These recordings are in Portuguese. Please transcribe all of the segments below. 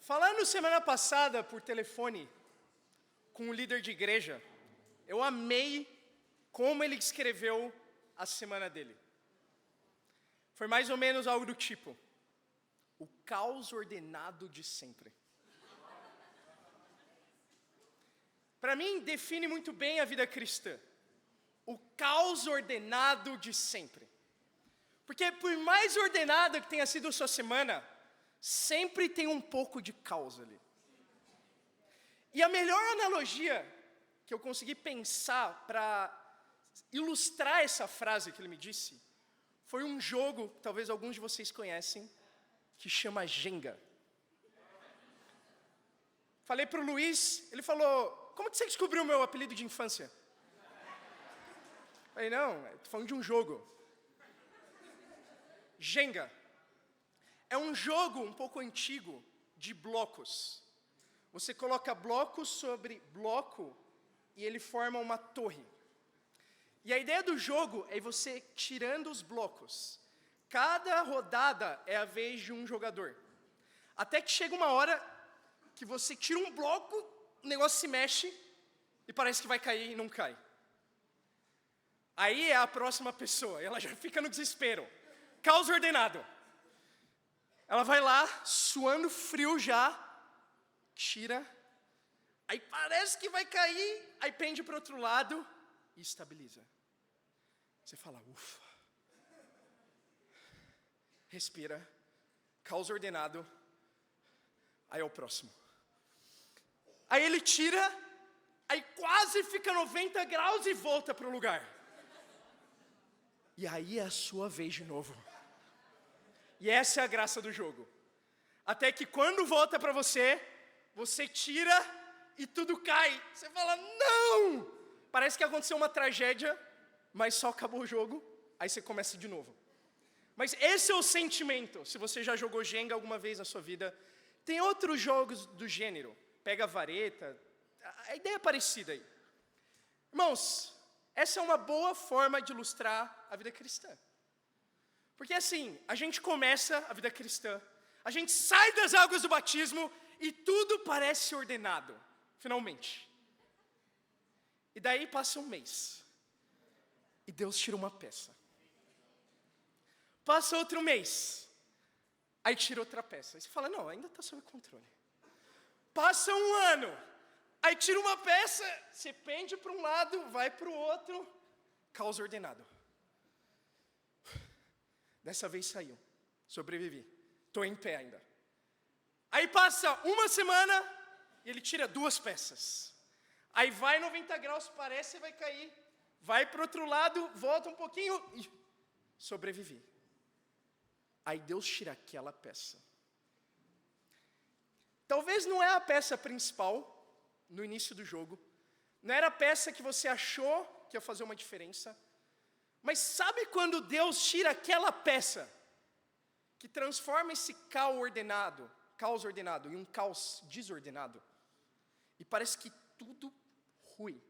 Falando semana passada por telefone com um líder de igreja, eu amei como ele escreveu a semana dele. Foi mais ou menos algo do tipo: o caos ordenado de sempre. Para mim, define muito bem a vida cristã. O caos ordenado de sempre. Porque por mais ordenada que tenha sido a sua semana, sempre tem um pouco de caos ali. E a melhor analogia que eu consegui pensar para ilustrar essa frase que ele me disse, foi um jogo, que talvez alguns de vocês conhecem, que chama Jenga. Falei para o Luiz, ele falou: como que você descobriu o meu apelido de infância? Falei: não, estou falando de um jogo. Jenga é um jogo um pouco antigo de blocos. Você coloca bloco sobre bloco e ele forma uma torre. E a ideia do jogo é você tirando os blocos. Cada rodada é a vez de um jogador. Até que chega uma hora que você tira um bloco, o negócio se mexe e parece que vai cair e não cai. Aí é a próxima pessoa, ela já fica no desespero. Caos ordenado. Ela vai lá, suando frio já, tira, aí parece que vai cair, aí pende para o outro lado e estabiliza. Você fala: ufa. Respira, caos ordenado, aí é o próximo. Aí ele tira, aí quase fica 90 graus e volta para o lugar. E aí é a sua vez de novo. E essa é a graça do jogo. Até que quando volta para você, você tira e tudo cai. Você fala: não! Parece que aconteceu uma tragédia, mas só acabou o jogo, aí você começa de novo. Mas esse é o sentimento, se você já jogou Jenga alguma vez na sua vida. Tem outros jogos do gênero, pega a vareta, a ideia é parecida aí. Irmãos, essa é uma boa forma de ilustrar a vida cristã. Porque assim, a gente começa a vida cristã, a gente sai das águas do batismo e tudo parece ordenado, finalmente. E daí passa um mês, e Deus tira uma peça. Passa outro mês, aí tira outra peça. Aí você fala: não, ainda está sob controle. Passa um ano, aí tira uma peça, você pende para um lado, vai para o outro, caos ordenado. Dessa vez saiu, sobrevivi, estou em pé ainda. Aí passa uma semana e ele tira duas peças. Aí vai 90 graus, parece que vai cair, vai para o outro lado, volta um pouquinho e sobrevivi. Aí Deus tira aquela peça. Talvez não é a peça principal no início do jogo, não era a peça que você achou que ia fazer uma diferença, mas sabe quando Deus tira aquela peça que transforma esse caos ordenado em um caos desordenado? E parece que tudo ruim.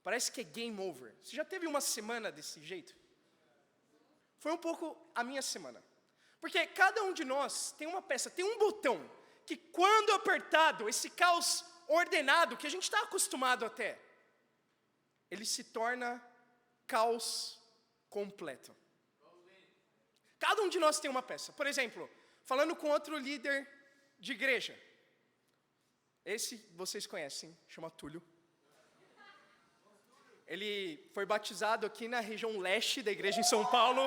Parece que é game over. Você já teve uma semana desse jeito? Foi um pouco a minha semana. Porque cada um de nós tem uma peça, tem um botão, que quando apertado, esse caos ordenado, que a gente está acostumado até, ele se torna caos completo. Cada um de nós tem uma peça. Por exemplo, falando com outro líder de igreja, esse vocês conhecem, chama Túlio. Ele foi batizado aqui na região leste da igreja em São Paulo.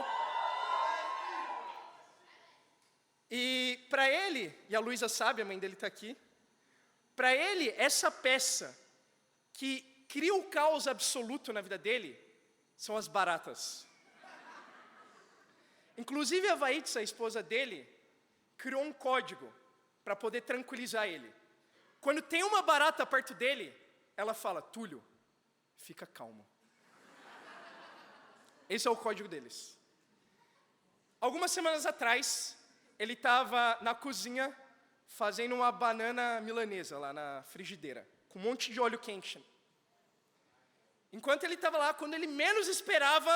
E para ele, e a Luísa sabe, a mãe dele está aqui, para ele, essa peça que cria o caos absoluto na vida dele, são as baratas. Inclusive a Vaitza, a esposa dele, criou um código para poder tranquilizar ele. Quando tem uma barata perto dele, ela fala: Túlio, fica calmo. Esse é o código deles. Algumas semanas atrás, ele estava na cozinha fazendo uma banana milanesa lá na frigideira, com um monte de óleo quente. Enquanto ele estava lá, quando ele menos esperava,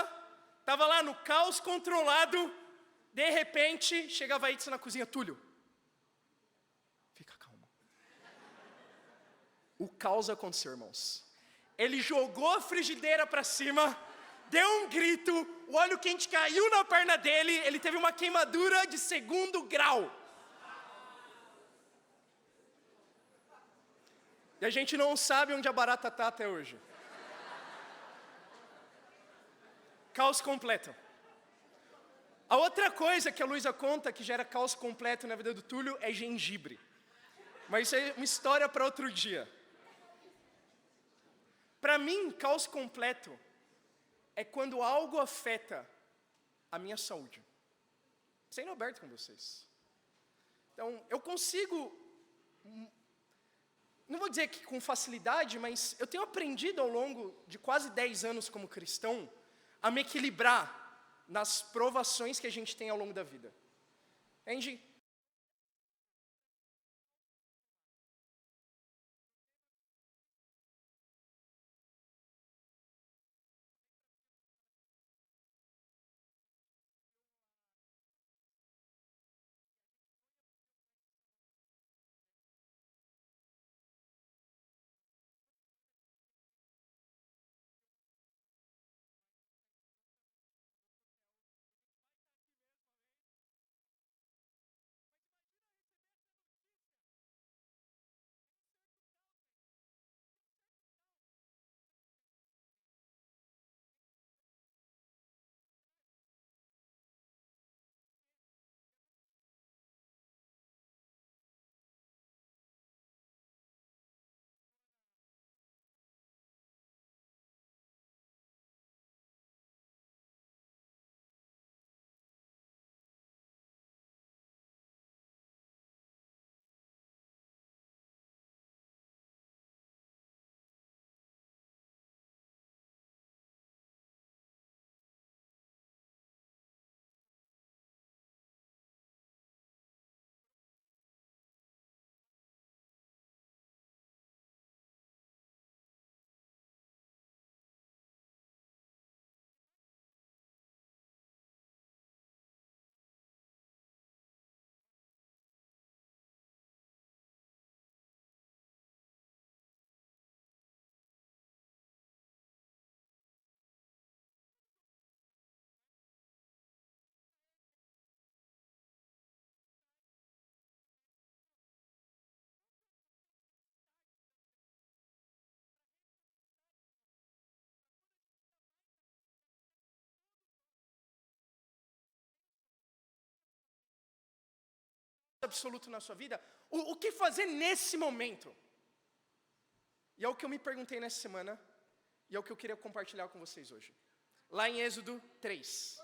estava lá no caos controlado, de repente, chegava a Itza na cozinha: Túlio, O caos aconteceu, irmãos. Ele jogou a frigideira para cima, deu um grito, o óleo quente caiu na perna dele, ele teve uma queimadura de 2º grau. E a gente não sabe onde a barata está até hoje. Caos completo. A outra coisa que a Luísa conta que gera caos completo na vida do Túlio é gengibre. Mas isso é uma história para outro dia. Para mim, caos completo é quando algo afeta a minha saúde. Sendo aberto com vocês. Então, eu consigo, não vou dizer que com facilidade, mas eu tenho aprendido ao longo de quase 10 anos como cristão a me equilibrar nas provações que a gente tem ao longo da vida. Entende? Absoluto na sua vida, o que fazer nesse momento? E é o que eu me perguntei nessa semana, e é o que eu queria compartilhar com vocês hoje. Lá em Êxodo 3.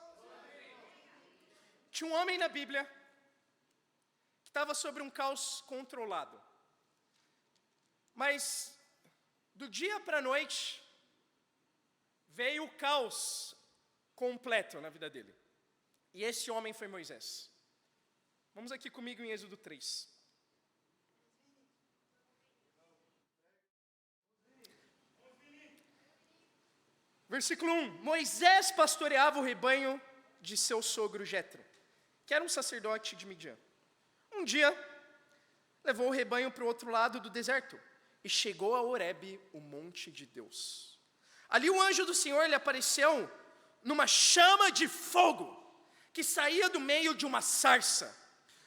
Tinha um homem na Bíblia que estava sobre um caos controlado. Mas, do dia para a noite, veio o caos completo na vida dele. E esse homem foi Moisés. Vamos aqui comigo em Êxodo 3. Versículo 1. Moisés pastoreava o rebanho de seu sogro Jetro, que era um sacerdote de Midian. Um dia, levou o rebanho para o outro lado do deserto e chegou a Horebe, o monte de Deus. Ali o anjo do Senhor lhe apareceu numa chama de fogo que saía do meio de uma sarça.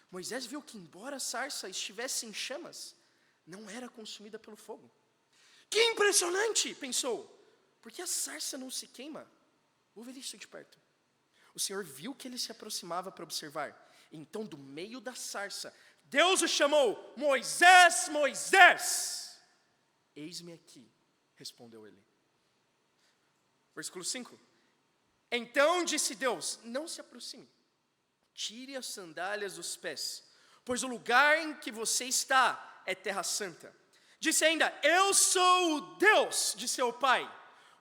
Moisés viu que, embora a sarça estivesse em chamas, não era consumida pelo fogo. Que impressionante, pensou, porque a sarça não se queima. Vou ver isso de perto. O Senhor viu que ele se aproximava para observar. Então, do meio da sarça, Deus o chamou: Moisés, Moisés. Eis-me aqui, respondeu ele. Versículo 5. Então disse Deus: não se aproxime. Tire as sandálias dos pés, pois o lugar em que você está é terra santa. Disse ainda: eu sou o Deus de seu pai,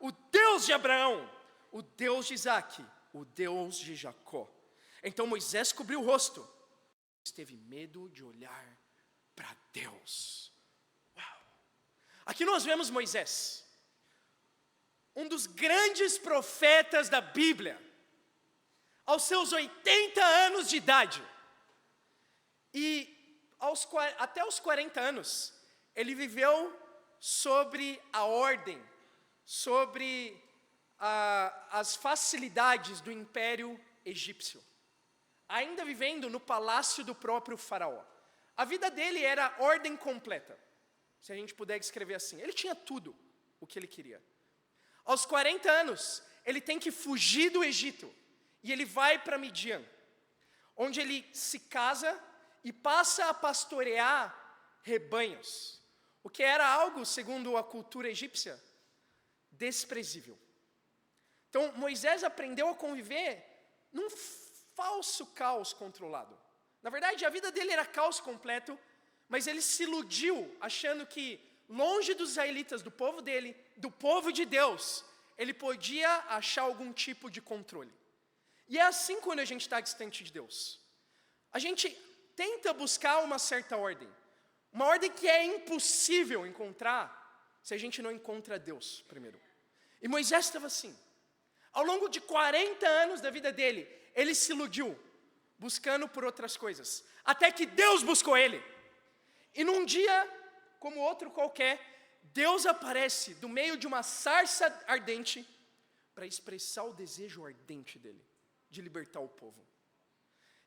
o Deus de Abraão, o Deus de Isaque, o Deus de Jacó. Então Moisés cobriu o rosto, teve medo de olhar para Deus. Uau! Aqui nós vemos Moisés, um dos grandes profetas da Bíblia, aos seus 80 anos de idade. E até os 40 anos, ele viveu sobre a ordem, sobre as facilidades do Império Egípcio, ainda vivendo no palácio do próprio faraó. A vida dele era ordem completa, se a gente puder descrever assim. Ele tinha tudo o que ele queria. Aos 40 anos, ele tem que fugir do Egito, e ele vai para Midian, onde ele se casa e passa a pastorear rebanhos, o que era algo, segundo a cultura egípcia, desprezível. Então, Moisés aprendeu a conviver num falso caos controlado. Na verdade, a vida dele era caos completo, mas ele se iludiu, achando que, longe dos israelitas, do povo dele, do povo de Deus, ele podia achar algum tipo de controle. E é assim quando a gente está distante de Deus. A gente tenta buscar uma certa ordem. Uma ordem que é impossível encontrar se a gente não encontra Deus primeiro. E Moisés estava assim. Ao longo de 40 anos da vida dele, ele se iludiu, buscando por outras coisas. Até que Deus buscou ele. E num dia, como outro qualquer, Deus aparece do meio de uma sarça ardente para expressar o desejo ardente dele, de libertar o povo.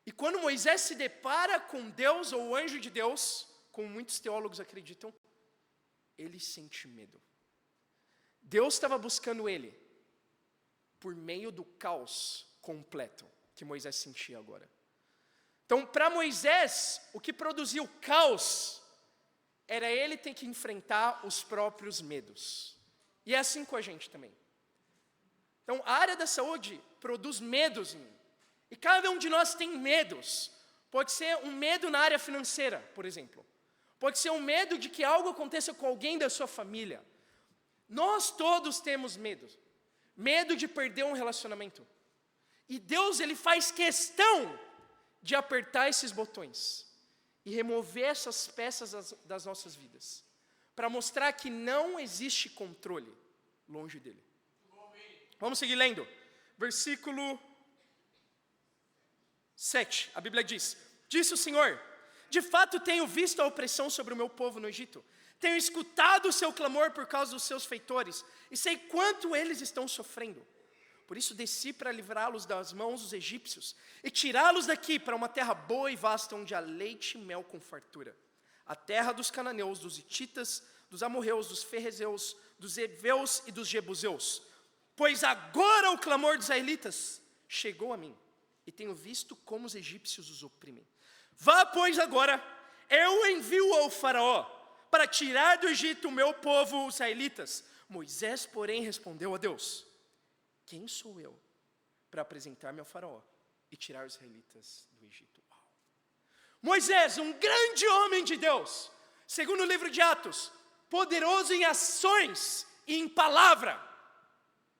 E quando Moisés se depara com Deus, ou o anjo de Deus, como muitos teólogos acreditam, ele sente medo. Deus estava buscando ele por meio do caos completo que Moisés sentia agora. Então, para Moisés, o que produziu caos era ele ter que enfrentar os próprios medos. E é assim com a gente também. Então, a área da saúde produz medos em mim. E cada um de nós tem medos. Pode ser um medo na área financeira, por exemplo. Pode ser um medo de que algo aconteça com alguém da sua família. Nós todos temos medo. Medo de perder um relacionamento. E Deus, Ele faz questão de apertar esses botões e remover essas peças das nossas vidas, para mostrar que não existe controle longe dele. Vamos seguir lendo. Versículo 7, a Bíblia diz: disse o Senhor, de fato tenho visto a opressão sobre o meu povo no Egito, tenho escutado o seu clamor por causa dos seus feitores, e sei quanto eles estão sofrendo. Por isso desci para livrá-los das mãos dos egípcios, e tirá-los daqui para uma terra boa e vasta, onde há leite e mel com fartura, a terra dos cananeus, dos hititas, dos amorreus, dos ferrezeus, dos heveus e dos jebuseus. Pois agora o clamor dos israelitas chegou a mim, e tenho visto como os egípcios os oprimem. Vá, pois, agora, eu envio ao faraó, para tirar do Egito o meu povo, os israelitas. Moisés, porém, respondeu a Deus: quem sou eu para apresentar-me ao faraó e tirar os israelitas do Egito? Uau. Moisés, um grande homem de Deus, segundo o livro de Atos, poderoso em ações e em palavra,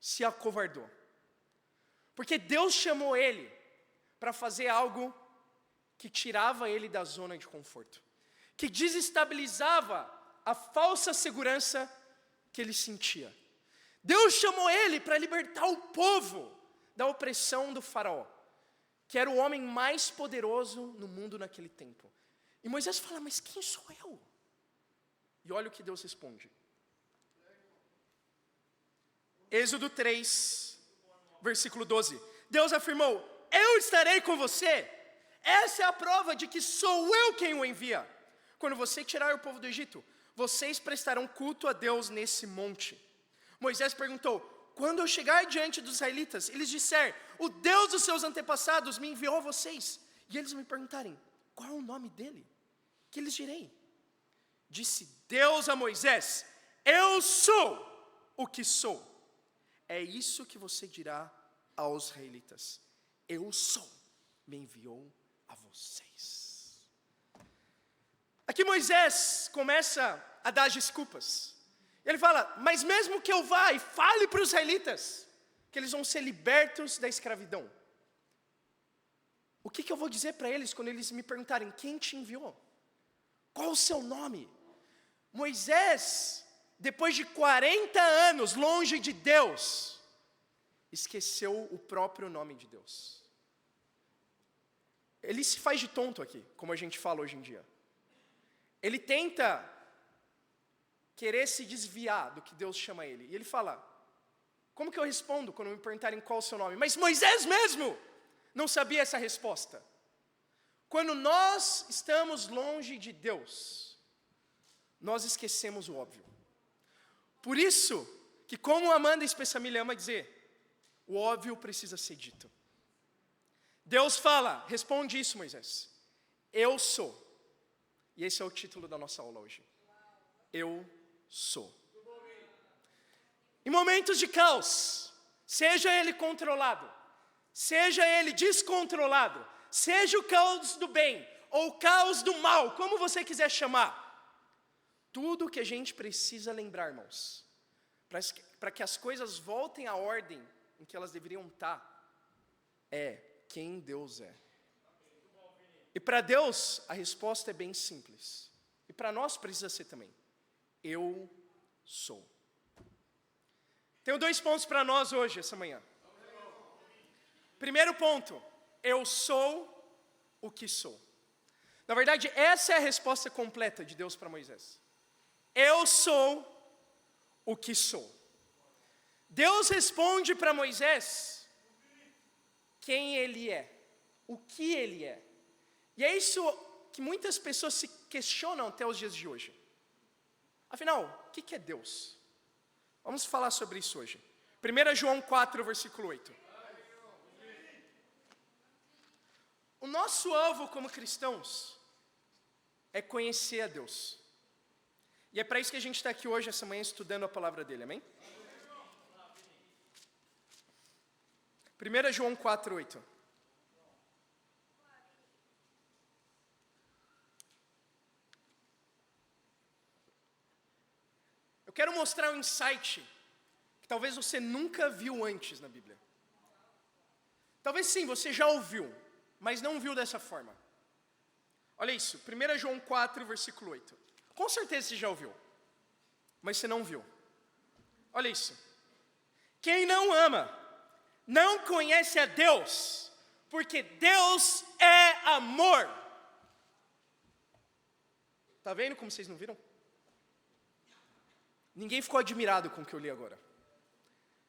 se acovardou. Porque Deus chamou ele para fazer algo que tirava ele da zona de conforto, que desestabilizava a falsa segurança que ele sentia. Deus chamou ele para libertar o povo da opressão do faraó, que era o homem mais poderoso no mundo naquele tempo. E Moisés fala: mas quem sou eu? E olha o que Deus responde. Êxodo 3, versículo 12. Deus afirmou: eu estarei com você. Essa é a prova de que sou eu quem o envia. Quando você tirar o povo do Egito, vocês prestarão culto a Deus nesse monte. Moisés perguntou: quando eu chegar diante dos israelitas, eles disserem: o Deus dos seus antepassados me enviou a vocês, e eles me perguntarem: qual é o nome dele? Que lhes direi? Disse Deus a Moisés: eu sou o que sou. É isso que você dirá aos israelitas: eu sou, me enviou a vocês. Aqui Moisés começa a dar desculpas. Ele fala: mas mesmo que eu vá e fale para os israelitas que eles vão ser libertos da escravidão, o que eu vou dizer para eles quando eles me perguntarem: quem te enviou? Qual o seu nome? Moisés, depois de 40 anos longe de Deus, esqueceu o próprio nome de Deus. Ele se faz de tonto aqui, como a gente fala hoje em dia. Ele tenta querer se desviar do que Deus chama ele. E ele fala, como que eu respondo quando me perguntarem qual é o seu nome? Mas Moisés mesmo não sabia essa resposta. Quando nós estamos longe de Deus, nós esquecemos o óbvio. Por isso, que como Amanda Espessamilha ama dizer, o óbvio precisa ser dito. Deus fala, responde isso, Moisés. Eu sou. E esse é o título da nossa aula hoje. Eu sou. Em momentos de caos, seja ele controlado, seja ele descontrolado, seja o caos do bem ou o caos do mal, como você quiser chamar, tudo que a gente precisa lembrar, irmãos, para que as coisas voltem à ordem em que elas deveriam estar, é quem Deus é. E para Deus, a resposta é bem simples. E para nós precisa ser também. Eu sou. Tenho 2 pontos para nós hoje, essa manhã. Primeiro ponto, eu sou o que sou. Na verdade, essa é a resposta completa de Deus para Moisés. Eu sou o que sou. Deus responde para Moisés quem ele é, o que ele é. E é isso que muitas pessoas se questionam até os dias de hoje. Afinal, o que é Deus? Vamos falar sobre isso hoje. 1 João 4, versículo 8. O nosso alvo como cristãos é conhecer a Deus. E é para isso que a gente está aqui hoje, essa manhã, estudando a palavra dele, amém? 1 João 4, 8. Eu quero mostrar um insight que talvez você nunca viu antes na Bíblia. Talvez sim, você já ouviu, mas não viu dessa forma. Olha isso, 1 João 4, versículo 8. Com certeza você já ouviu, mas você não viu. Olha isso. Quem não ama, não conhece a Deus, porque Deus é amor. Tá vendo como vocês não viram? Ninguém ficou admirado com o que eu li agora.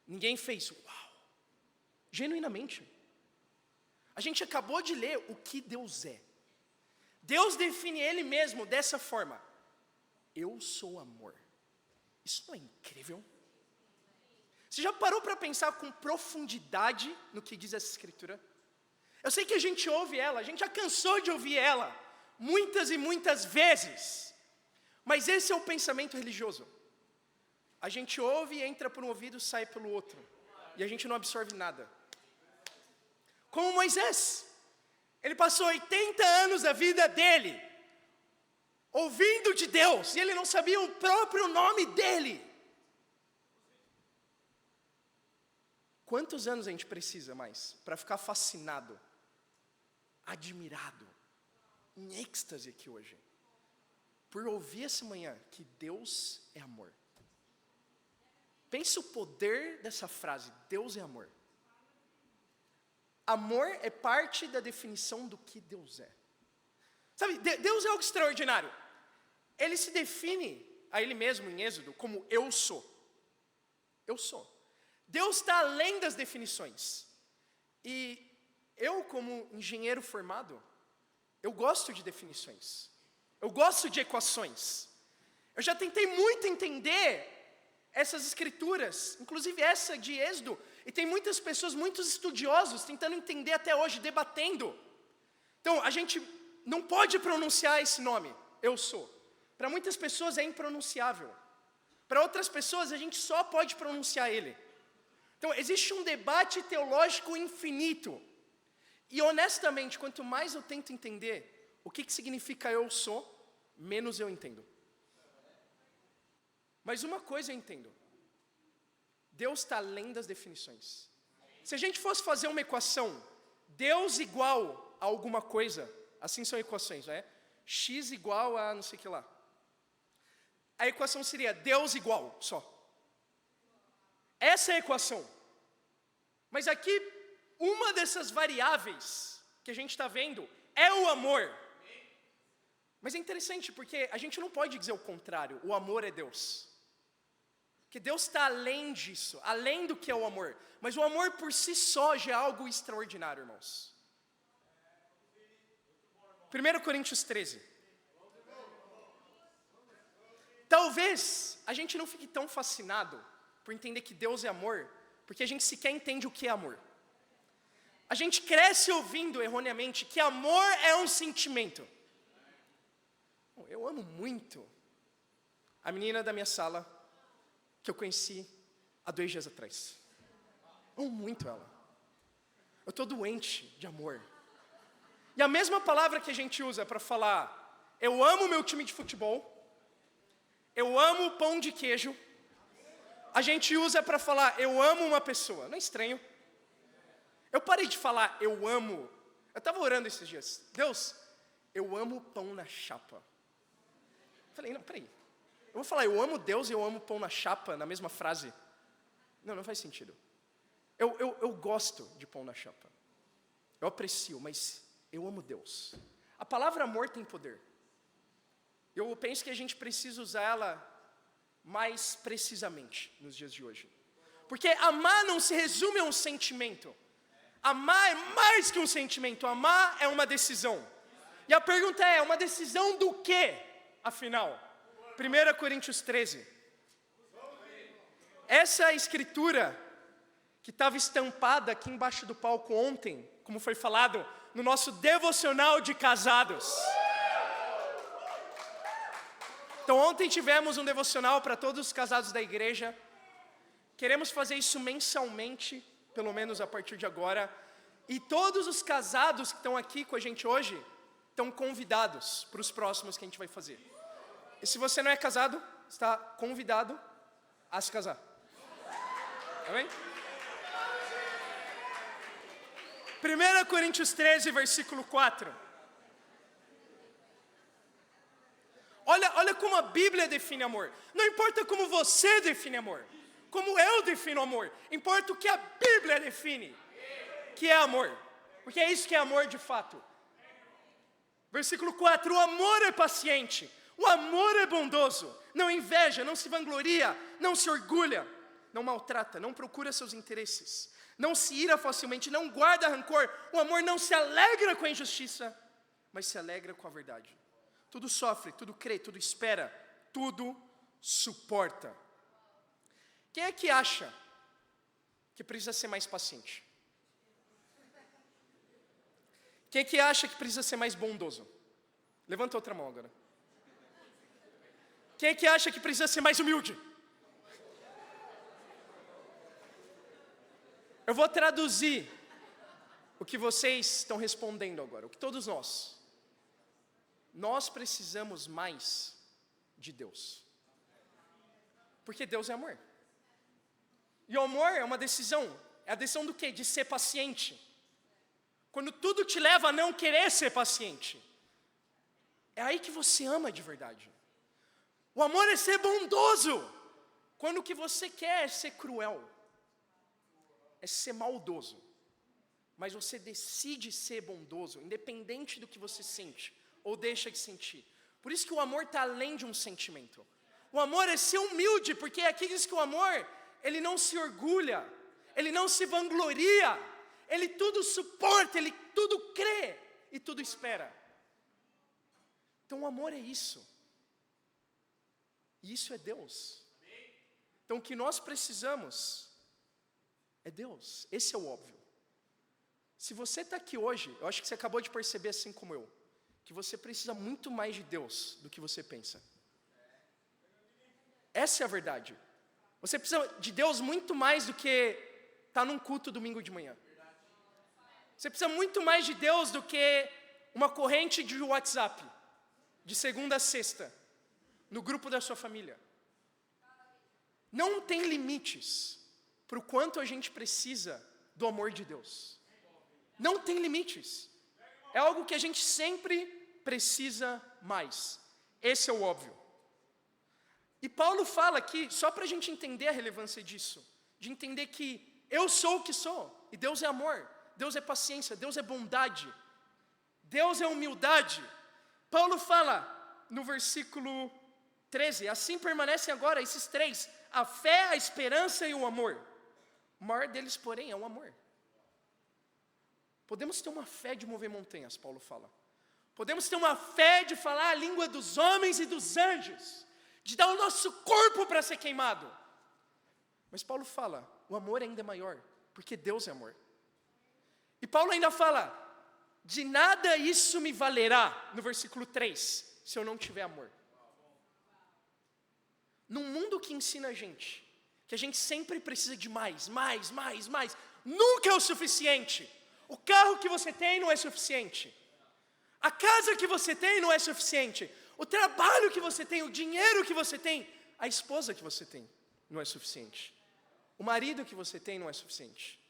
Ninguém fez, uau, genuinamente. A gente acabou de ler o que Deus é. Deus define Ele mesmo dessa forma. Eu sou amor. Isso não é incrível? Você já parou para pensar com profundidade no que diz essa escritura? Eu sei que a gente ouve ela, a gente já cansou de ouvir ela, muitas e muitas vezes. Mas esse é o pensamento religioso. A gente ouve, entra por um ouvido e sai pelo outro. E a gente não absorve nada. Como Moisés. Ele passou 80 anos da vida dele ouvindo de Deus, e ele não sabia o próprio nome dele. Quantos anos a gente precisa mais para ficar fascinado, admirado, em êxtase aqui hoje, por ouvir essa manhã que Deus é amor? Pense o poder dessa frase, Deus é amor. Amor é parte da definição do que Deus é. Sabe, Deus é algo extraordinário. Ele se define a Ele mesmo em Êxodo como eu sou. Eu sou. Deus está além das definições. E eu, como engenheiro formado, eu gosto de definições. Eu gosto de equações. Eu já tentei muito entender essas escrituras, inclusive essa de Êxodo, e tem muitas pessoas, muitos estudiosos, tentando entender até hoje, debatendo. Então, a gente não pode pronunciar esse nome, eu sou. Para muitas pessoas é impronunciável. Para outras pessoas, a gente só pode pronunciar ele. Então, existe um debate teológico infinito. E, honestamente, quanto mais eu tento entender o que significa eu sou, menos eu entendo. Mas uma coisa eu entendo. Deus está além das definições. Se a gente fosse fazer uma equação, Deus igual a alguma coisa, assim são equações, não é? X igual a não sei o que lá. A equação seria Deus igual, só. Essa é a equação. Mas aqui, uma dessas variáveis que a gente está vendo é o amor. Mas é interessante porque a gente não pode dizer o contrário, o amor é Deus. Porque Deus está além disso, além do que é o amor. Mas o amor por si só já é algo extraordinário, irmãos. 1 Coríntios 13. Talvez a gente não fique tão fascinado por entender que Deus é amor, porque a gente sequer entende o que é amor. A gente cresce ouvindo erroneamente que amor é um sentimento. Eu amo muito a menina da minha sala, que eu conheci há 2 dias atrás. Amo muito ela. Eu estou doente de amor. E a mesma palavra que a gente usa para falar, eu amo meu time de futebol, eu amo pão de queijo, a gente usa para falar, eu amo uma pessoa. Não é estranho? Eu parei de falar, eu amo. Eu estava orando esses dias. Deus, eu amo pão na chapa. Falei, não, peraí. Eu vou falar, eu amo Deus e eu amo pão na chapa na mesma frase. Não faz sentido. Eu gosto de pão na chapa. Eu aprecio, mas eu amo Deus. A palavra amor tem poder. Eu penso que a gente precisa usar ela mais precisamente nos dias de hoje. Porque amar não se resume a um sentimento. Amar é mais que um sentimento. Amar é uma decisão. E a pergunta é, uma decisão do quê, afinal? 1 Coríntios 13. Essa escritura que estava estampada aqui embaixo do palco ontem, como foi falado, no nosso devocional de casados. Então ontem tivemos um devocional para todos os casados da igreja. Queremos fazer isso mensalmente, pelo menos a partir de agora. E todos os casados que estão aqui com a gente hoje, estão convidados para os próximos que a gente vai fazer. E se você não é casado, está convidado a se casar. Amém? 1 Coríntios 13, versículo 4. Olha como a Bíblia define amor. Não importa como você define amor, como eu defino amor. Importa o que a Bíblia define, que é amor. Porque é isso que é amor de fato. Versículo 4, o amor é paciente, o amor é bondoso, não inveja, não se vangloria, não se orgulha, não maltrata, não procura seus interesses, não se ira facilmente, não guarda rancor, o amor não se alegra com a injustiça, mas se alegra com a verdade. Tudo sofre, tudo crê, tudo espera, tudo suporta. Quem é que acha que precisa ser mais paciente? Quem é que acha que precisa ser mais bondoso? Levanta outra mão agora. Quem é que acha que precisa ser mais humilde? Eu vou traduzir o que vocês estão respondendo agora, o que todos nós precisamos mais de Deus. Porque Deus é amor. E o amor é uma decisão. É a decisão do quê? De ser paciente. Quando tudo te leva a não querer ser paciente, é aí que você ama de verdade. O amor é ser bondoso. Quando o que você quer é ser cruel, é ser maldoso. Mas você decide ser bondoso, independente do que você sente ou deixa de sentir. Por isso que o amor está além de um sentimento. O amor é ser humilde, porque aqui diz que o amor, ele não se orgulha, ele não se vangloria, ele tudo suporta, ele tudo crê e tudo espera. Então o amor é isso. E isso é Deus. Então o que nós precisamos é Deus. Esse é o óbvio. Se você está aqui hoje, eu acho que você acabou de perceber, assim como eu, que você precisa muito mais de Deus do que você pensa. Essa é a verdade. Você precisa de Deus muito mais do que estar num culto domingo de manhã. Você precisa muito mais de Deus do que uma corrente de WhatsApp, de segunda a sexta, no grupo da sua família. Não tem limites para o quanto a gente precisa do amor de Deus. Não tem limites. É algo que a gente sempre precisa mais. Esse é o óbvio. E Paulo fala aqui, só para a gente entender a relevância disso, de entender que eu sou o que sou, e Deus é amor, Deus é paciência, Deus é bondade, Deus é humildade. Paulo fala no versículo 13, assim permanecem agora esses três, a fé, a esperança e o amor. O maior deles, porém, é o amor. Podemos ter uma fé de mover montanhas, Paulo fala. Podemos ter uma fé de falar a língua dos homens e dos anjos, de dar o nosso corpo para ser queimado. Mas Paulo fala, o amor ainda é maior, porque Deus é amor. E Paulo ainda fala, de nada isso me valerá, no versículo 3, se eu não tiver amor. Num mundo que ensina a gente, que a gente sempre precisa de mais, nunca é o suficiente. O carro que você tem não é suficiente. A casa que você tem não é suficiente. O trabalho que você tem, o dinheiro que você tem, a esposa que você tem não é suficiente. O marido que você tem não é suficiente.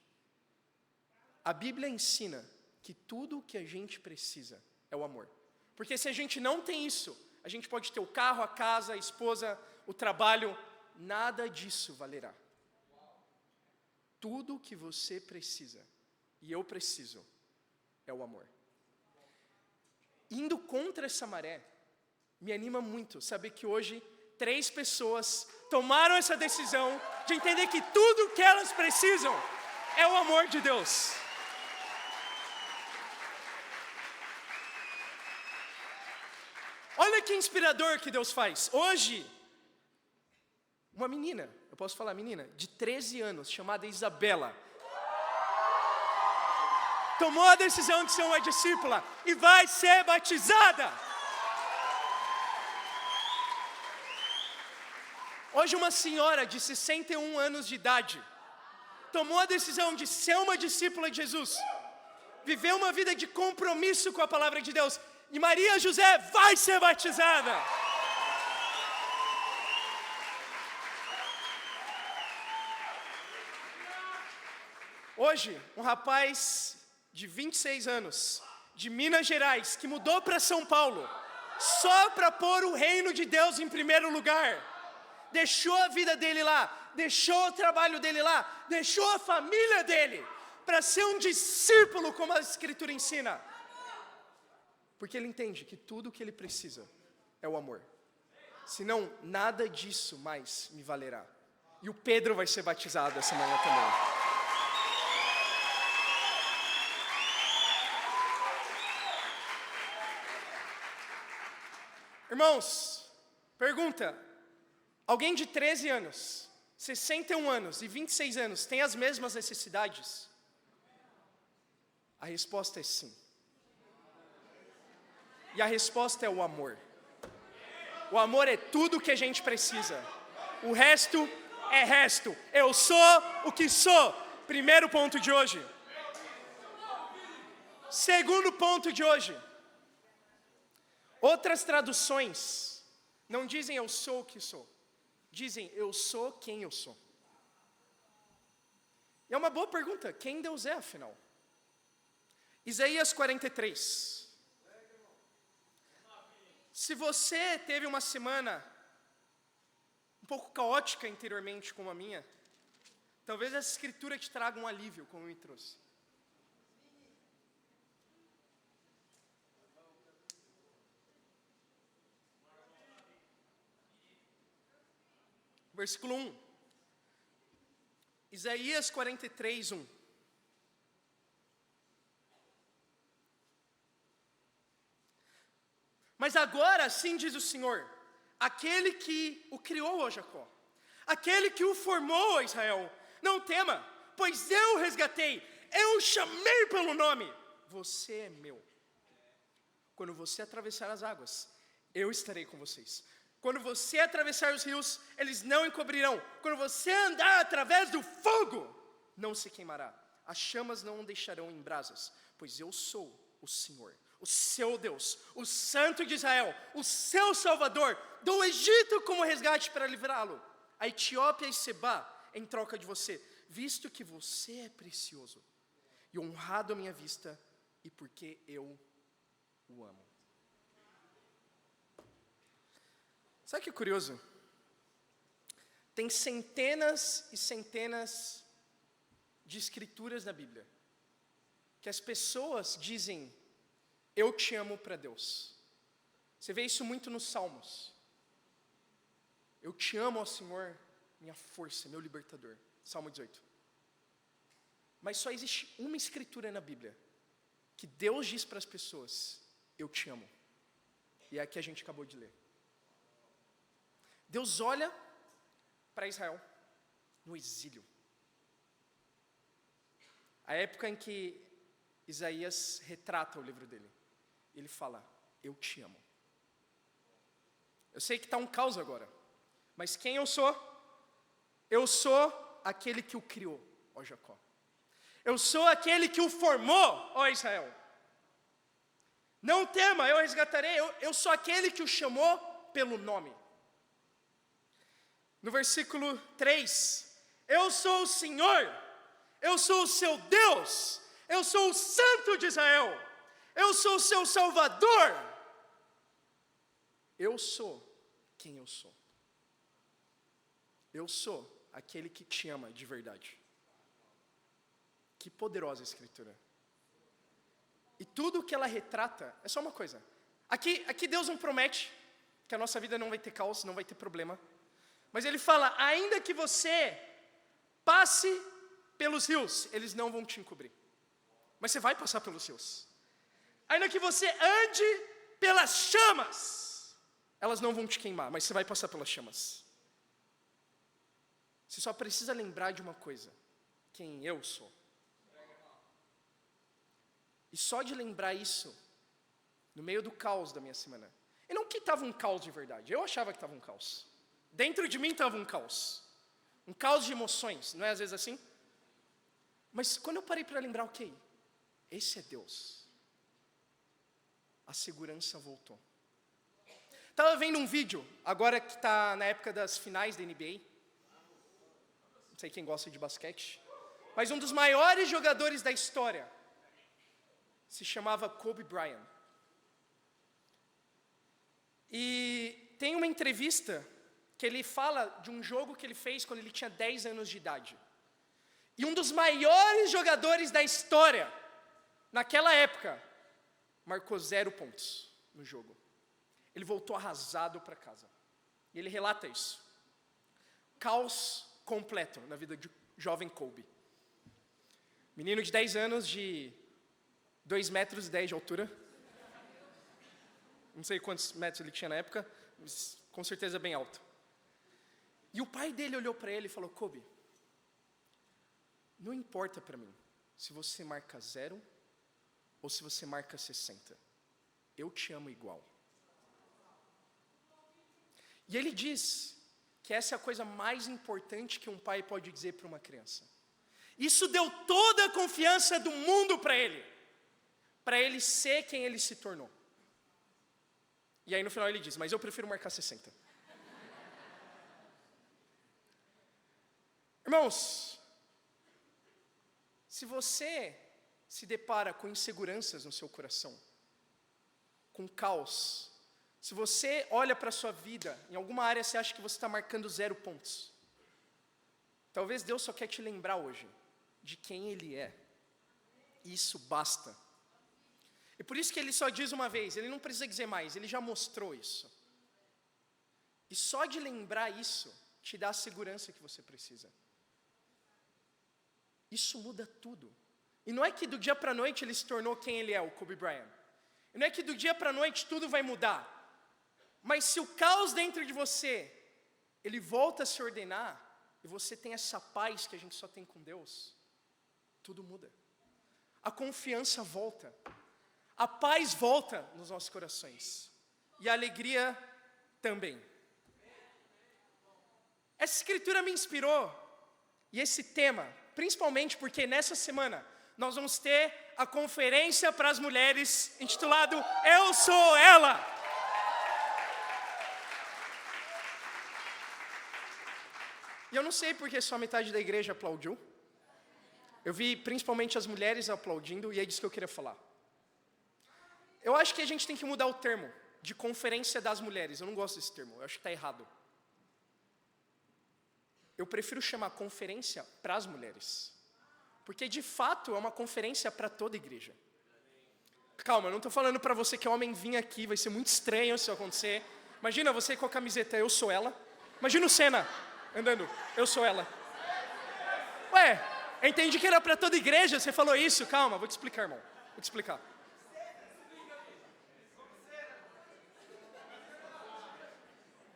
A Bíblia ensina que tudo o que a gente precisa é o amor. Porque se a gente não tem isso, a gente pode ter o carro, a casa, a esposa, o trabalho, nada disso valerá. Tudo o que você precisa, e eu preciso, é o amor. Indo contra essa maré, me anima muito saber que hoje 3 pessoas tomaram essa decisão de entender que tudo o que elas precisam é o amor de Deus. Olha que inspirador que Deus faz. Hoje, uma menina, eu posso falar menina, de 13 anos, chamada Isabela, tomou a decisão de ser uma discípula e vai ser batizada. Hoje uma senhora de 61 anos de idade tomou a decisão de ser uma discípula de Jesus, viver uma vida de compromisso com a palavra de Deus, e Maria José vai ser batizada. Hoje, um rapaz de 26 anos, de Minas Gerais, que mudou para São Paulo, só para pôr o reino de Deus em primeiro lugar, deixou a vida dele lá, deixou o trabalho dele lá, deixou a família dele, para ser um discípulo, como a Escritura ensina. Porque ele entende que tudo o que ele precisa é o amor. Senão, nada disso mais me valerá. E o Pedro vai ser batizado essa manhã também. Irmãos, pergunta, alguém de 13 anos, 61 anos e 26 anos tem as mesmas necessidades? A resposta é sim. E a resposta é o amor. O amor é tudo que a gente precisa. O resto é resto. Eu sou o que sou. Primeiro ponto de hoje. Segundo ponto de hoje. Outras traduções não dizem eu sou o que sou. Dizem eu sou quem eu sou. E é uma boa pergunta. Quem Deus é, afinal? Isaías 43. Se você teve uma semana um pouco caótica interiormente como a minha, talvez essa escritura te traga um alívio, como me trouxe. Versículo 1. Isaías 43, 1. Mas agora, assim diz o Senhor, aquele que o criou, ó Jacó, aquele que o formou, ó Israel, não tema, pois eu o resgatei, eu o chamei pelo nome, você é meu. Quando você atravessar as águas, eu estarei com vocês. Quando você atravessar os rios, eles não encobrirão. Quando você andar através do fogo, não se queimará. As chamas não o deixarão em brasas, pois eu sou o Senhor, o seu Deus, o Santo de Israel, o seu Salvador. Dou o Egito como resgate para livrá-lo, a Etiópia e Sebá em troca de você, visto que você é precioso e honrado à minha vista, e porque eu o amo. Sabe o que é curioso? Tem centenas e centenas de escrituras na Bíblia que as pessoas dizem eu te amo para Deus, Você vê isso muito nos Salmos. Eu te amo, ó Senhor, minha força, meu libertador. Salmo 18. Mas só existe uma escritura na Bíblia que Deus diz para as pessoas: eu te amo. E é a que a gente acabou de ler. Deus olha para Israel no exílio. A época em que Isaías retrata o livro dele. Ele fala: eu te amo. Eu sei que está um caos agora. Mas quem eu sou? Eu sou aquele que o criou, ó Jacó. Eu sou aquele que o formou, ó Israel. Não tema, eu resgatarei. Eu sou aquele que o chamou pelo nome. No versículo 3, eu sou o Senhor, eu sou o seu Deus, eu sou o Santo de Israel, eu sou o seu Salvador. Eu sou quem eu sou. Eu sou aquele que te ama de verdade. Que poderosa escritura. E tudo que ela retrata é só uma coisa. Aqui Deus não promete que a nossa vida não vai ter caos, não vai ter problema. Mas Ele fala: ainda que você passe pelos rios, eles não vão te encobrir. Mas você vai passar pelos rios. Ainda que você ande pelas chamas, elas não vão te queimar, mas você vai passar pelas chamas. Você só precisa lembrar de uma coisa: quem eu sou. E só de lembrar isso, no meio do caos da minha semana. E não que estava um caos de verdade, eu achava que estava um caos. Dentro de mim estava um caos. Um caos de emoções, não é às vezes assim? Mas quando eu parei para lembrar, ok, esse é Deus. A segurança voltou. Estava vendo um vídeo, agora que está na época das finais da NBA. Não sei quem gosta de basquete. Mas um dos maiores jogadores da história se chamava Kobe Bryant. E tem uma entrevista que ele fala de um jogo que ele fez quando ele tinha 10 anos de idade. E um dos maiores jogadores da história, naquela época, marcou 0 pontos no jogo. Ele voltou arrasado para casa. E ele relata isso. Caos completo na vida de jovem Kobe. Menino de 10 anos, de 2,10 metros de altura. Não sei quantos metros ele tinha na época, mas com certeza bem alto. E o pai dele olhou para ele e falou: Kobe, não importa para mim se você marca 0 ou se você marca 60. Eu te amo igual. E ele diz que essa é a coisa mais importante que um pai pode dizer para uma criança. Isso deu toda a confiança do mundo para ele ser quem ele se tornou. E aí no final ele diz: mas eu prefiro marcar 60. Irmãos, se você se depara com inseguranças no seu coração, com caos, se você olha para a sua vida, em alguma área você acha que você está marcando 0 pontos, talvez Deus só quer te lembrar hoje de quem Ele é. E isso basta. E por isso que Ele só diz uma vez, Ele não precisa dizer mais, Ele já mostrou isso. E só de lembrar isso, te dá a segurança que você precisa. Isso muda tudo. E não é que do dia para a noite ele se tornou quem ele é, o Kobe Bryant. E não é que do dia para a noite tudo vai mudar. Mas se o caos dentro de você, ele volta a se ordenar, e você tem essa paz que a gente só tem com Deus, tudo muda. A confiança volta. A paz volta nos nossos corações. E a alegria também. Essa escritura me inspirou. E esse tema, principalmente porque nessa semana nós vamos ter a conferência para as mulheres, intitulado Eu Sou Ela. E eu não sei porque só metade da igreja aplaudiu. Eu vi principalmente as mulheres aplaudindo, e é disso que eu queria falar. Eu acho que a gente tem que mudar o termo de conferência das mulheres. Eu não gosto desse termo, eu acho que está errado. Eu prefiro chamar conferência para as mulheres. Porque de fato é uma conferência para toda a igreja. Calma, eu não estou falando para você que é homem vir aqui, vai ser muito estranho se isso acontecer. Imagina você com a camiseta, eu sou ela. Imagina o Senna andando, eu sou ela. Ué, eu entendi que era para toda igreja, você falou isso. Calma, vou te explicar, irmão. Vou te explicar.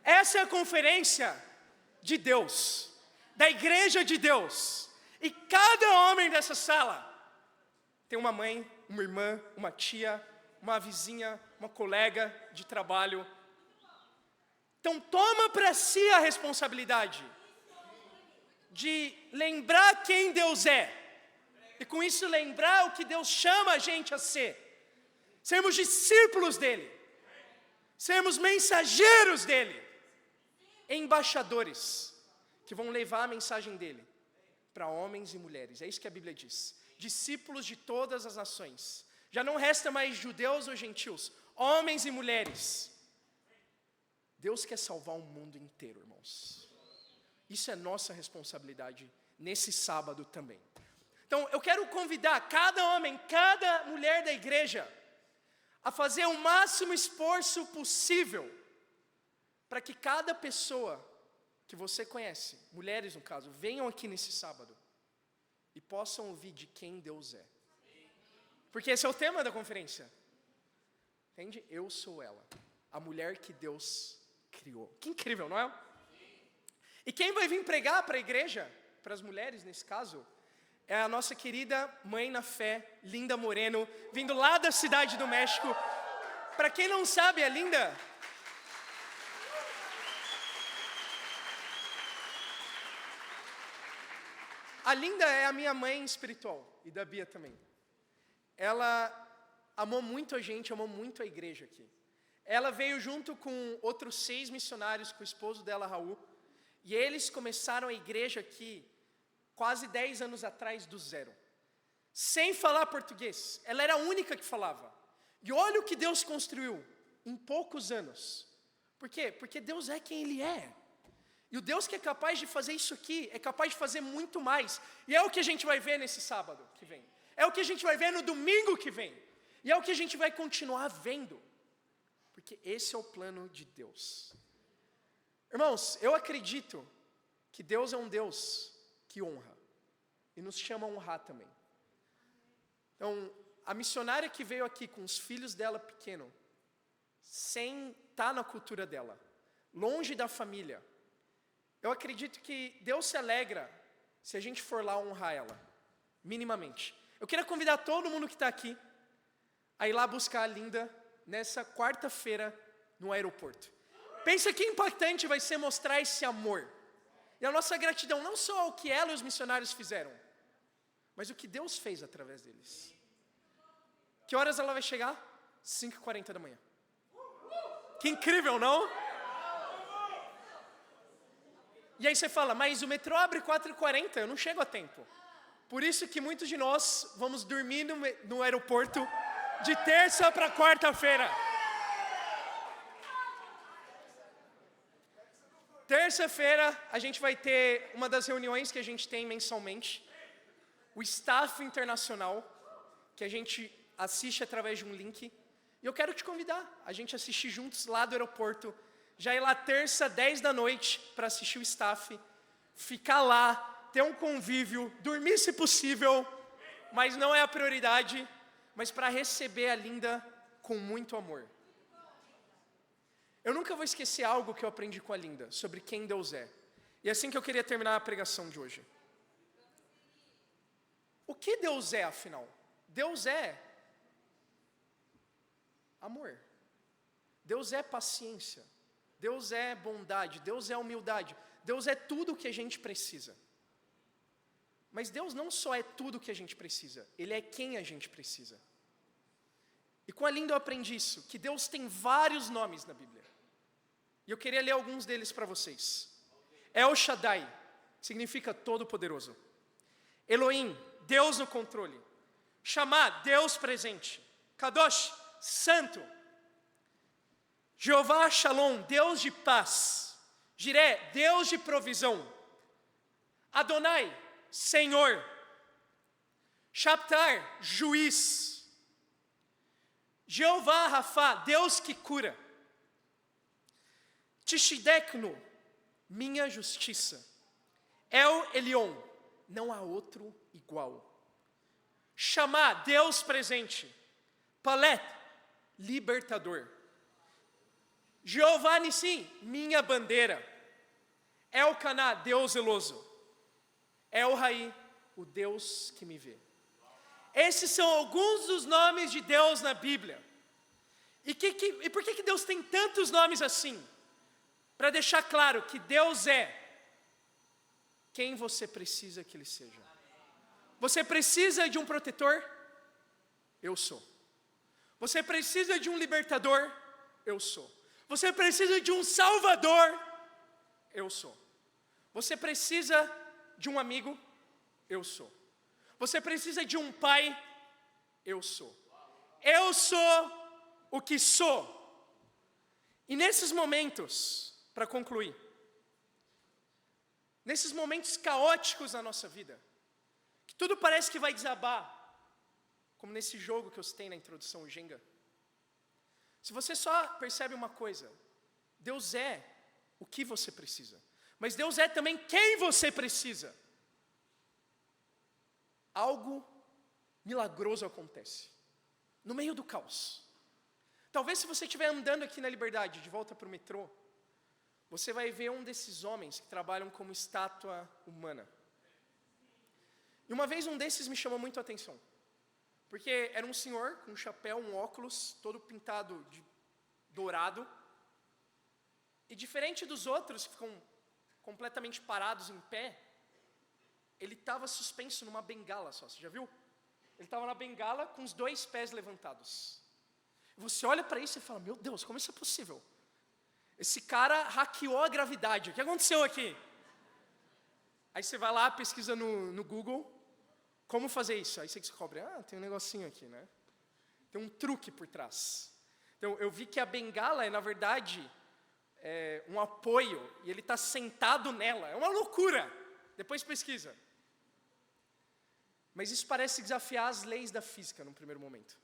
Essa é a conferência de Deus, da igreja de Deus. E cada homem dessa sala tem uma mãe, uma irmã, uma tia, uma vizinha, uma colega de trabalho. Então toma para si a responsabilidade de lembrar quem Deus é. E com isso lembrar o que Deus chama a gente a ser. Sermos discípulos dele. Sermos mensageiros dele. Embaixadores que vão levar a mensagem dele para homens e mulheres. É isso que a Bíblia diz. Discípulos de todas as nações. Já não resta mais judeus ou gentios, homens e mulheres. Deus quer salvar o mundo inteiro, irmãos. Isso é nossa responsabilidade nesse sábado também. Então, eu quero convidar cada homem, cada mulher da igreja a fazer o máximo esforço possível para que cada pessoa que você conhece, mulheres no caso, venham aqui nesse sábado e possam ouvir de quem Deus é. Porque esse é o tema da conferência. Entende? Eu sou ela, a mulher que Deus criou. Que incrível, não é? E quem vai vir pregar para a igreja, para as mulheres nesse caso, é a nossa querida mãe na fé, Linda Moreno, vindo lá da cidade do México. Para quem não sabe, a Linda é a minha mãe espiritual, e da Bia também. Ela amou muito a gente, amou muito a igreja aqui. Ela veio junto com outros 6 missionários, com o esposo dela, Raul, e eles começaram a igreja aqui quase 10 anos atrás, do zero. Sem falar português. Ela era a única que falava. E olha o que Deus construiu em poucos anos. Por quê? Porque Deus é quem Ele é. E o Deus que é capaz de fazer isso aqui, é capaz de fazer muito mais. E é o que a gente vai ver nesse sábado que vem. É o que a gente vai ver no domingo que vem. E é o que a gente vai continuar vendo. Porque esse é o plano de Deus. Irmãos, eu acredito que Deus é um Deus que honra. E nos chama a honrar também. Então, a missionária que veio aqui com os filhos dela pequeno, sem estar na cultura dela, longe da família, eu acredito que Deus se alegra se a gente for lá honrar ela, minimamente. Eu queria convidar todo mundo que está aqui a ir lá buscar a Linda nessa quarta-feira no aeroporto. Pensa que impactante vai ser mostrar esse amor. E a nossa gratidão não só ao que ela e os missionários fizeram, mas o que Deus fez através deles. Que horas ela vai chegar? 5h40 da manhã. Que incrível, não? E aí você fala, mas o metrô abre 4h40, eu não chego a tempo. Por isso que muitos de nós vamos dormir no aeroporto de terça para quarta-feira. Terça-feira a gente vai ter uma das reuniões que a gente tem mensalmente, o staff internacional, que a gente assiste através de um link. E eu quero te convidar, a gente assistir juntos lá do aeroporto, já ir lá terça, 10 da noite, para assistir o staff, ficar lá, ter um convívio, dormir se possível, mas não é a prioridade, mas para receber a Linda com muito amor. Eu nunca vou esquecer algo que eu aprendi com a Linda, sobre quem Deus é. E é assim que eu queria terminar a pregação de hoje. O que Deus é, afinal? Deus é amor. Deus é paciência. Deus é bondade. Deus é humildade. Deus é tudo o que a gente precisa. Mas Deus não só é tudo o que a gente precisa, Ele é quem a gente precisa. E com a Linda eu aprendi isso, que Deus tem vários nomes na Bíblia. E eu queria ler alguns deles para vocês. El Shaddai, significa todo-poderoso. Elohim, Deus no controle. Shammah, Deus presente. Kadosh, santo. Jeová Shalom, Deus de paz. Jireh, Deus de provisão. Adonai, Senhor. Shaptar, juiz. Jeová Rafá, Deus que cura. Tishidekno, minha justiça. El Elyon, não há outro igual. Chamá, Deus presente. Palet, libertador. Jeová Nissim, minha bandeira. Elcaná, Deus zeloso. El Raí, o Deus que me vê. Esses são alguns dos nomes de Deus na Bíblia. E por que Deus tem tantos nomes assim? Para deixar claro que Deus é quem você precisa que Ele seja. Você precisa de um protetor? Eu sou. Você precisa de um libertador? Eu sou. Você precisa de um salvador? Eu sou. Você precisa de um amigo? Eu sou. Você precisa de um pai? Eu sou. Eu sou o que sou. E nesses momentos, para concluir, nesses momentos caóticos na nossa vida, que tudo parece que vai desabar, como nesse jogo que eu citei na introdução, o Jenga. Se você só percebe uma coisa, Deus é o que você precisa, mas Deus é também quem você precisa. Algo milagroso acontece, no meio do caos. Talvez se você estiver andando aqui na Liberdade, de volta para o metrô, você vai ver um desses homens que trabalham como estátua humana. E uma vez um desses me chamou muito a atenção, porque era um senhor com um chapéu, um óculos, todo pintado de dourado, e diferente dos outros que ficam completamente parados em pé, ele estava suspenso numa bengala só, você já viu? Ele estava na bengala com os 2 pés levantados. Você olha para isso e fala, meu Deus, como isso é possível? Esse cara hackeou a gravidade, o que aconteceu aqui? Aí você vai lá, pesquisa no Google, como fazer isso? Aí você descobre, tem um negocinho aqui, né? Tem um truque por trás. Então, eu vi que a bengala é, na verdade, um apoio, e ele está sentado nela. É uma loucura. Depois pesquisa. Mas isso parece desafiar as leis da física no primeiro momento.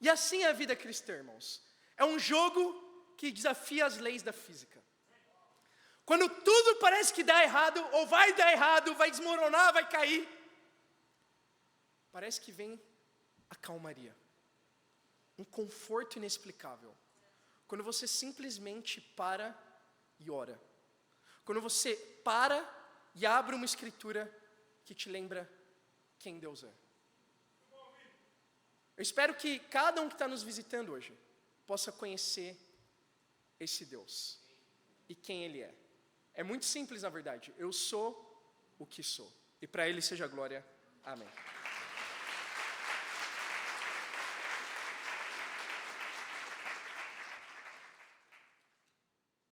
E assim é a vida cristã, irmãos. É um jogo que desafia as leis da física. Quando tudo parece que dá errado, ou vai dar errado, vai desmoronar, vai cair, parece que vem a calmaria. Um conforto inexplicável. Quando você simplesmente para e ora. Quando você para e abre uma escritura que te lembra quem Deus é. Eu espero que cada um que está nos visitando hoje possa conhecer esse Deus e quem Ele é. É muito simples, na verdade. Eu sou o que sou. E para Ele seja glória. Amém.